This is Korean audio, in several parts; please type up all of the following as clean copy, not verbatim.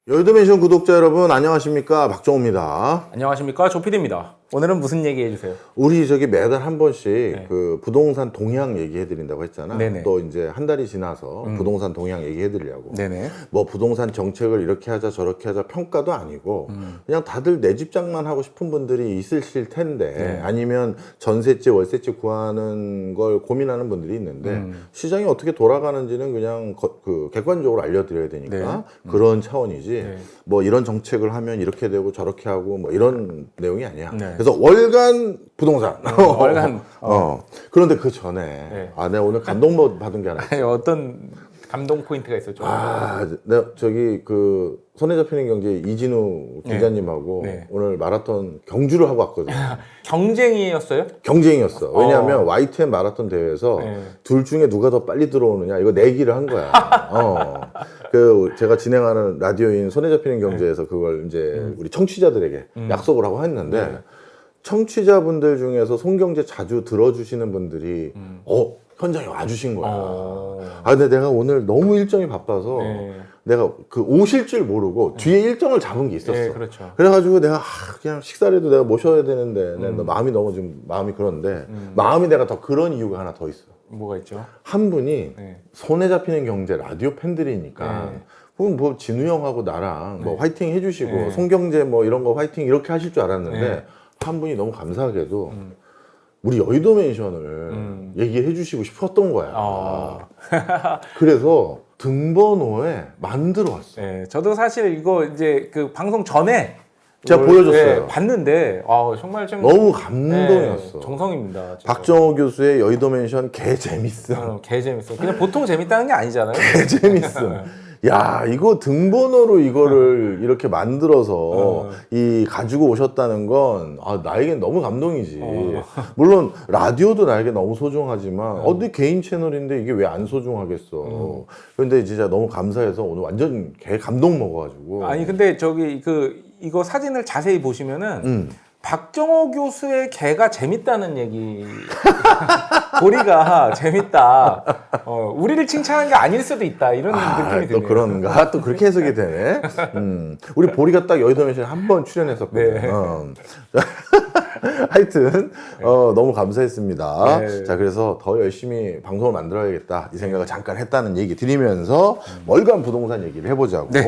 여의도맨션 구독자 여러분 안녕하십니까, 박정호입니다. 안녕하십니까, 조피디입니다. 오늘은 무슨 얘기 해주세요? 우리 저기 매달 한 번씩 네. 그 부동산 동향 얘기해드린다고 했잖아. 네네. 또 이제 한 달이 지나서 부동산 동향 얘기해드리려고. 네네. 뭐 부동산 정책을 이렇게 하자 저렇게 하자 평가도 아니고 그냥 다들 내 집장만 하고 싶은 분들이 있으실 텐데, 네. 아니면 전셋집 월셋집 구하는 걸 고민하는 분들이 있는데 시장이 어떻게 돌아가는지는 그냥 그 객관적으로 알려드려야 되니까 그런 차원이지. 네. 뭐 이런 정책을 하면 이렇게 되고 저렇게 하고 뭐 이런 내용이 아니야. 네. 그래서 월간 부동산. 월간. 그런데 그 전에 네. 내가 오늘 감동 받은 게 하나 있어. 어떤 감동 포인트가 있었죠? 내가 저기 그 손에 잡히는 경제 이진우 기자님하고 네. 오늘 마라톤 경주를 하고 왔거든. 경쟁이었어요? 경쟁이었어. 왜냐하면 YTN 마라톤 대회에서 네. 둘 중에 누가 더 빨리 들어오느냐 이거 내기를 한 거야. 그 제가 진행하는 라디오인 손에 잡히는 경제에서 그걸 이제 우리 청취자들에게 약속을 하고 했는데 청취자분들 중에서 송경제 자주 들어주시는 분들이 현장에 와주신 거야. 근데 내가 오늘 너무 일정이 바빠서 내가 그 오실 줄 모르고 뒤에 일정을 잡은 게 있었어. 네, 그렇죠. 그래가지고 내가 그냥 식사라도 내가 모셔야 되는데 마음이 너무 좀 마음이 그런데 마음이 내가 더 그런 이유가 하나 더 있어. 뭐가 있죠? 한 분이 네. 손에 잡히는 경제 라디오 팬들이니까 네. 그럼 뭐 진우 형하고 나랑 뭐 화이팅 해주시고 네. 송경제 뭐 이런 거 화이팅 이렇게 하실 줄 알았는데 네. 한 분이 너무 감사하게도 우리 여의도 맨션을 얘기해 주시고 싶었던 거야. 그래서 등번호에 만들어 왔어. 네, 저도 사실 이거 이제 그 방송 전에 제가 이걸, 보여줬어요. 네, 봤는데 정말 좀 너무 감동이었어. 정성입니다. 진짜. 박정호 교수의 여의도 맨션 개 재밌어. 개 재밌어. 그냥 보통 재밌다는 게 아니잖아요. 개 재밌어. 야, 이거 등번호로 이거를 이렇게 만들어서 이 가지고 오셨다는 건 나에겐 너무 감동이지. 물론 라디오도 나에게 너무 소중하지만 어디 개인 채널인데 이게 왜 안 소중하겠어. 그런데 진짜 너무 감사해서 오늘 완전 개 감동 먹어가지고. 아니 근데 저기 이거 사진을 자세히 보시면은 박정호 교수의 개가 재밌다는 얘기. 보리가 재밌다. 우리를 칭찬한 게 아닐 수도 있다. 이런 느낌이 또 드네요. 그런가? 또 그렇게 해석이 되네. 우리 보리가 딱 여의도 맨션 한 번 출연했었거든. 네. 하여튼 너무 감사했습니다. 네. 자, 그래서 더 열심히 방송을 만들어야겠다 이 생각을 잠깐 했다는 얘기 드리면서 월간 부동산 얘기를 해보자고. 네.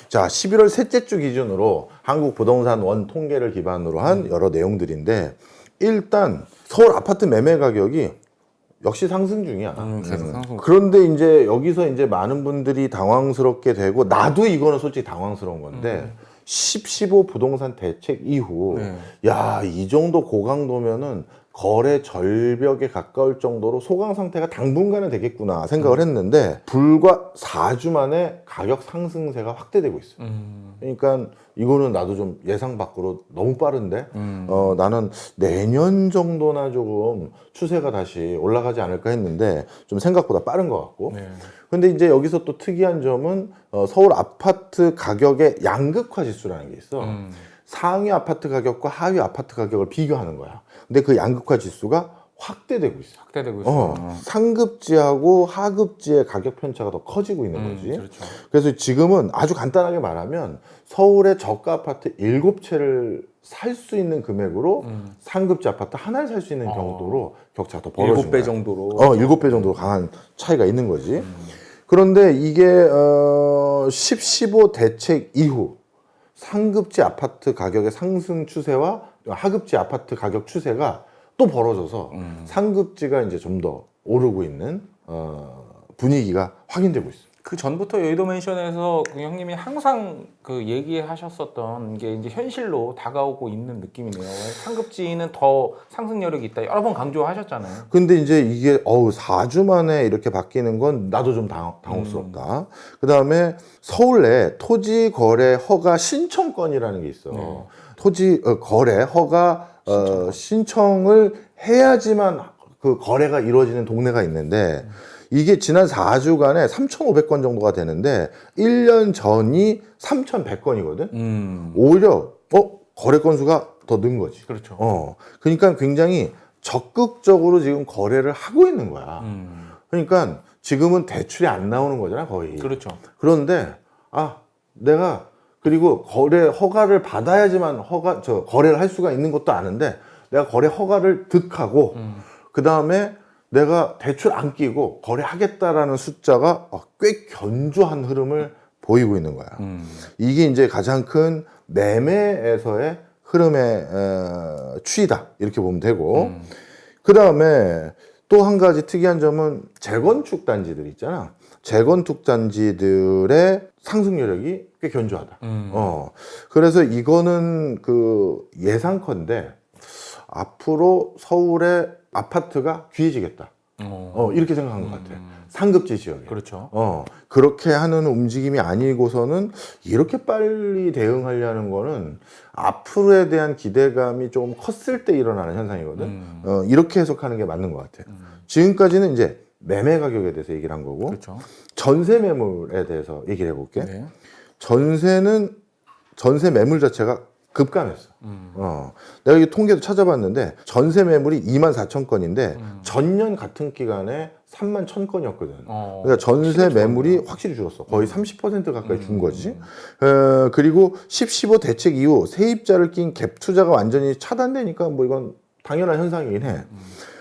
자, 11월 셋째 주 기준으로 한국 부동산 원 통계를 기반으로 한 여러 내용들인데, 일단 서울 아파트 매매 가격이 역시 상승 중이야. 계속 상승. 그런데 이제 여기서 이제 많은 분들이 당황스럽게 되고, 나도 이거는 솔직히 당황스러운 건데 15 부동산 대책 이후 야, 이 정도 고강도면은 거래 절벽에 가까울 정도로 소강 상태가 당분간은 되겠구나 생각을 했는데 불과 4주 만에 가격 상승세가 확대되고 있어요. 그러니까 이거는 나도 좀 예상 밖으로 너무 빠른데 나는 내년 정도나 조금 추세가 다시 올라가지 않을까 했는데 좀 생각보다 빠른 것 같고. 근데 이제 여기서 또 특이한 점은 서울 아파트 가격의 양극화 지수라는 게 있어. 상위 아파트 가격과 하위 아파트 가격을 비교하는 거야. 근데 그 양극화 지수가 확대되고 있어. 확대되고 있어. 상급지하고 하급지의 가격 편차가 더 커지고 있는 거지. 그렇죠. 그래서 지금은 아주 간단하게 말하면 서울의 저가 아파트 7채를 살 수 있는 금액으로 상급지 아파트 하나를 살 수 있는 정도로 격차가 더 벌어진 7배 거야. 정도로. 7배 정도로 강한 차이가 있는 거지. 그런데 이게 15 대책 이후 상급지 아파트 가격의 상승 추세와 하급지 아파트 가격 추세가 또 벌어져서 상급지가 이제 좀 더 오르고 있는 분위기가 확인되고 있어요. 그 전부터 여의도 맨션에서 그 형님이 항상 그 얘기하셨었던 게 이제 현실로 다가오고 있는 느낌이네요. 상급지는 더 상승 여력이 있다. 여러 번 강조하셨잖아요. 근데 이제 이게 4주 만에 이렇게 바뀌는 건 나도 좀 당혹스럽다. 그다음에 서울 내 토지 거래 허가 신청권이라는 게 있어. 토지 거래 허가 신청을 해야지만 그 거래가 이루어지는 동네가 있는데 이게 지난 4주간에 3,500건 정도가 되는데 1년 전이 3,100건이거든. 오히려 거래 건수가 더 는 거지. 그렇죠. 그러니까 굉장히 적극적으로 지금 거래를 하고 있는 거야. 그러니까 지금은 대출이 안 나오는 거잖아, 거의. 그렇죠. 그런데 내가 그리고 거래 허가를 받아야지만 거래를 할 수가 있는 것도 아는데 내가 거래 허가를 득하고 그 다음에 내가 대출 안 끼고 거래하겠다라는 숫자가 꽤 견조한 흐름을 보이고 있는 거야. 이게 이제 가장 큰 매매에서의 흐름의 추이다 이렇게 보면 되고 그 다음에 또 한 가지 특이한 점은 재건축 단지들 있잖아. 재건축 단지들의 상승 여력이 꽤 견조하다. 그래서 이거는 그 예상컨대 앞으로 서울의 아파트가 귀해지겠다. 이렇게 생각한 것 같아. 상급지 지역에. 그렇죠. 그렇게 하는 움직임이 아니고서는 이렇게 빨리 대응하려는 거는 앞으로에 대한 기대감이 조금 컸을 때 일어나는 현상이거든. 이렇게 해석하는 게 맞는 것 같아. 지금까지는 이제 매매 가격에 대해서 얘기를 한 거고, 그렇죠. 전세 매물에 대해서 얘기를 해볼게. 네. 전세 매물 자체가 급감했어. 내가 이 통계도 찾아봤는데 전세 매물이 24,000건인데 전년 같은 기간에 31,000건이었거든. 그러니까 전세 매물이 확실히 줄었어. 거의 30% 가까이 준 거지. 그리고 10.15 대책 이후 세입자를 낀 갭 투자가 완전히 차단되니까 뭐 이건 당연한 현상이긴 해.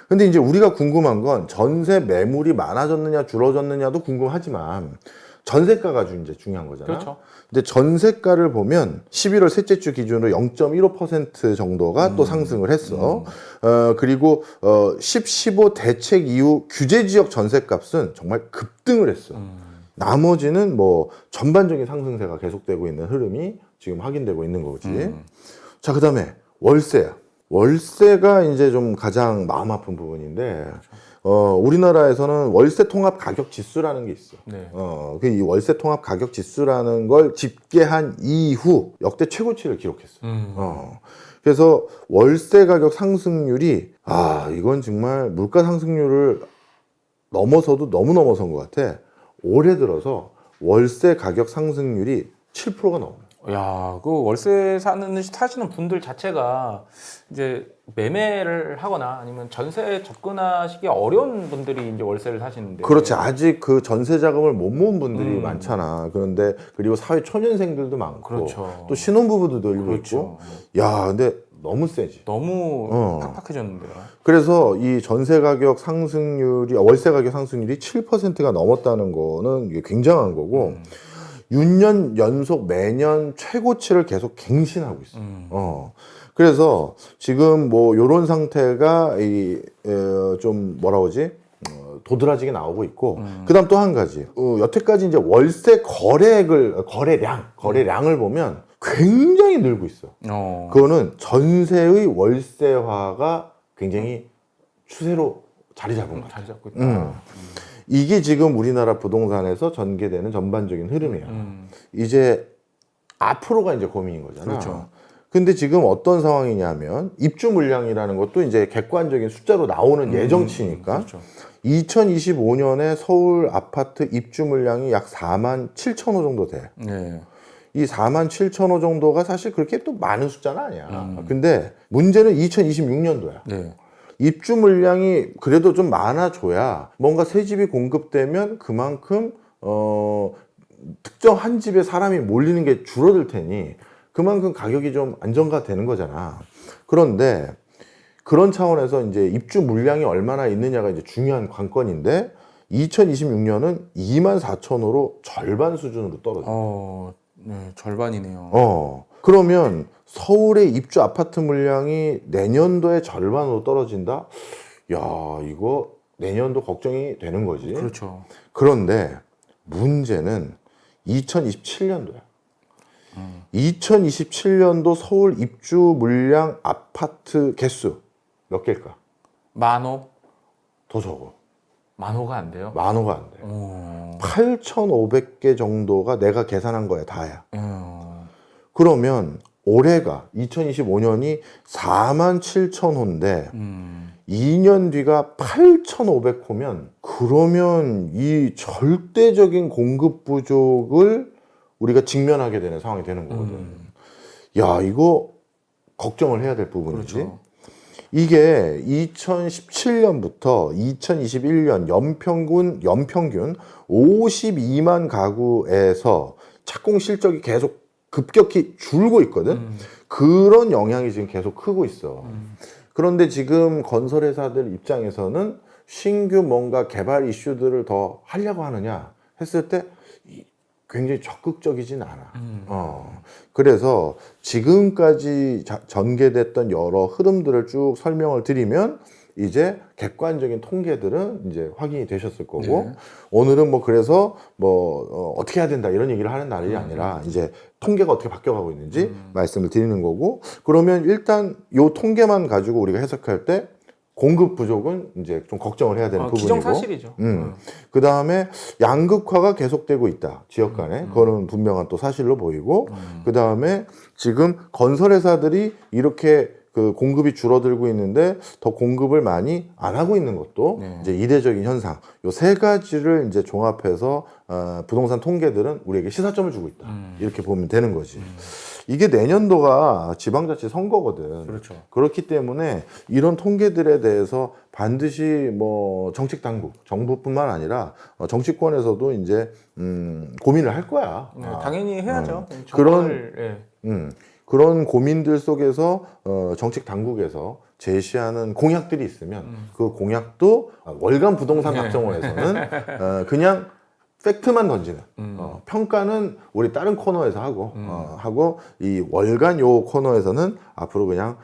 근데 이제 우리가 궁금한 건 전세 매물이 많아졌느냐 줄어졌느냐도 궁금하지만 전세가가 이제 중요한 거잖아. 그렇죠. 근데 전세가를 보면 11월 셋째 주 기준으로 0.15% 정도가 또 상승을 했어. 그리고 10.15 대책 이후 규제 지역 전세값은 정말 급등을 했어. 나머지는 뭐 전반적인 상승세가 계속되고 있는 흐름이 지금 확인되고 있는 거지. 자, 그다음에 월세야. 월세가 이제 좀 가장 마음 아픈 부분인데, 우리나라에서는 월세 통합 가격 지수라는 게 있어. 네. 이 월세 통합 가격 지수라는 걸 집계한 이후 역대 최고치를 기록했어. 그래서 월세 가격 상승률이, 이건 정말 물가 상승률을 넘어서도 너무 넘어선 것 같아. 올해 들어서 월세 가격 상승률이 7%가 넘어. 야, 그 월세 사시는 분들 자체가 이제 매매를 하거나 아니면 전세 접근하시기 어려운 분들이 이제 월세를 사시는데. 그렇지. 아직 그 전세 자금을 못 모은 분들이 많잖아. 그런데 그리고 사회 초년생들도 많고, 그렇죠. 또 신혼부부도 늘고 그렇죠. 있고. 야, 근데 너무 세지. 너무 팍팍해졌는데요. 그래서 이 전세 가격 상승률이, 월세 가격 상승률이 7%가 넘었다는 거는 이게 굉장한 거고. 6년 연속 매년 최고치를 계속 갱신하고 있어. 그래서 지금 뭐 요런 상태가 좀 뭐라 그러지? 도드라지게 나오고 있고, 그다음 또 한 가지. 여태까지 이제 월세 거래량을 보면 굉장히 늘고 있어. 그거는 전세의 월세화가 굉장히 추세로 자리 잡은 거야. 자리 잡고 있다. 이게 지금 우리나라 부동산에서 전개되는 전반적인 흐름이야. 이제 앞으로가 이제 고민인 거잖아. 그렇죠. 근데 지금 어떤 상황이냐면 입주 물량이라는 것도 이제 객관적인 숫자로 나오는 예정치니까 그렇죠. 2025년에 서울 아파트 입주 물량이 약 47,000호 정도 돼. 네. 이 47,000호 정도가 사실 그렇게 또 많은 숫자는 아니야. 근데 문제는 2026년도야. 네. 입주 물량이 그래도 좀 많아져야 뭔가 새 집이 공급되면 그만큼 특정 한 집에 사람이 몰리는 게 줄어들 테니 그만큼 가격이 좀 안정화 되는 거잖아. 그런데 그런 차원에서 이제 입주 물량이 얼마나 있느냐가 이제 중요한 관건인데 2026년은 24,000호로 절반 수준으로 떨어져. 네, 절반이네요. 그러면 서울의 입주 아파트 물량이 내년도에 절반으로 떨어진다? 야, 이거 내년도 걱정이 되는 거지. 그렇죠. 그런데 문제는 2027년도야. 2027년도 서울 입주 물량 아파트 개수 몇 개일까? 10,000호? 더 적어. 10,000호가 안 돼요? 10,000호가 안 돼. 8,500개 정도가 내가 계산한 거야, 다야. 그러면 올해가 2025년이 47,000호인데 2년 뒤가 8,500호면 그러면 이 절대적인 공급 부족을 우리가 직면하게 되는 상황이 되는 거거든. 야, 이거 걱정을 해야 될 부분이지. 그렇죠. 이게 2017년부터 2021년 연평균 52만 가구에서 착공 실적이 계속 급격히 줄고 있거든. 그런 영향이 지금 계속 크고 있어. 그런데 지금 건설회사들 입장에서는 신규 뭔가 개발 이슈들을 더 하려고 하느냐 했을 때 굉장히 적극적이진 않아. 그래서 지금까지 전개됐던 여러 흐름들을 쭉 설명을 드리면 이제 객관적인 통계들은 이제 확인이 되셨을 거고 네. 오늘은 뭐 그래서 뭐 어떻게 해야 된다 이런 얘기를 하는 날이 아니라 이제 통계가 어떻게 바뀌어가고 있는지 말씀을 드리는 거고 그러면 일단 요 통계만 가지고 우리가 해석할 때 공급 부족은 이제 좀 걱정을 해야 되는 부분이고 기정사실이죠. 그 다음에 양극화가 계속되고 있다 지역 간에 그거는 분명한 또 사실로 보이고 그 다음에 지금 건설회사들이 이렇게 그 공급이 줄어들고 있는데 더 공급을 많이 안 하고 있는 것도 네. 이제 이례적인 현상. 요 세 가지를 이제 종합해서 부동산 통계들은 우리에게 시사점을 주고 있다. 이렇게 보면 되는 거지. 이게 내년도가 지방자치 선거거든. 그렇죠. 그렇기 때문에 이런 통계들에 대해서 반드시 뭐 정책 당국, 정부뿐만 아니라 정치권에서도 이제 고민을 할 거야. 네, 당연히 해야죠. 그런 예. 그런 고민들 속에서 정책 당국에서 제시하는 공약들이 있으면 그 공약도 월간 부동산 박정원에서는 그냥 팩트만 던지는 평가는 우리 다른 코너에서 하고 이 월간 요 코너에서는 앞으로 그냥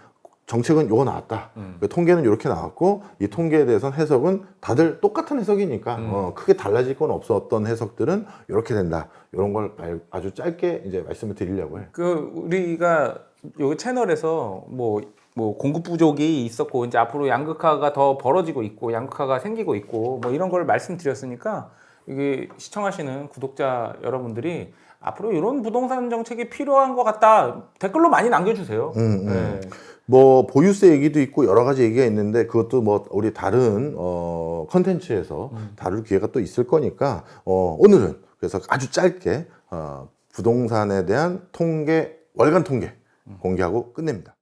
정책은 요거 나왔다. 통계는 이렇게 나왔고 이 통계에 대해서는 해석은 다들 똑같은 해석이니까 크게 달라질 건 없었던 해석들은 이렇게 된다. 이런 걸 아주 짧게 이제 말씀을 드리려고 해. 그 우리가 요 채널에서 뭐 공급 부족이 있었고 이제 앞으로 양극화가 더 벌어지고 있고 양극화가 생기고 있고 뭐 이런 걸 말씀드렸으니까 이게 시청하시는 구독자 여러분들이 앞으로 이런 부동산 정책이 필요한 것 같다 댓글로 많이 남겨주세요. 네. 뭐 보유세 얘기도 있고 여러 가지 얘기가 있는데 그것도 뭐 우리 다른 컨텐츠에서 다룰 기회가 또 있을 거니까 오늘은 그래서 아주 짧게 부동산에 대한 통계 월간 통계 공개하고 끝냅니다.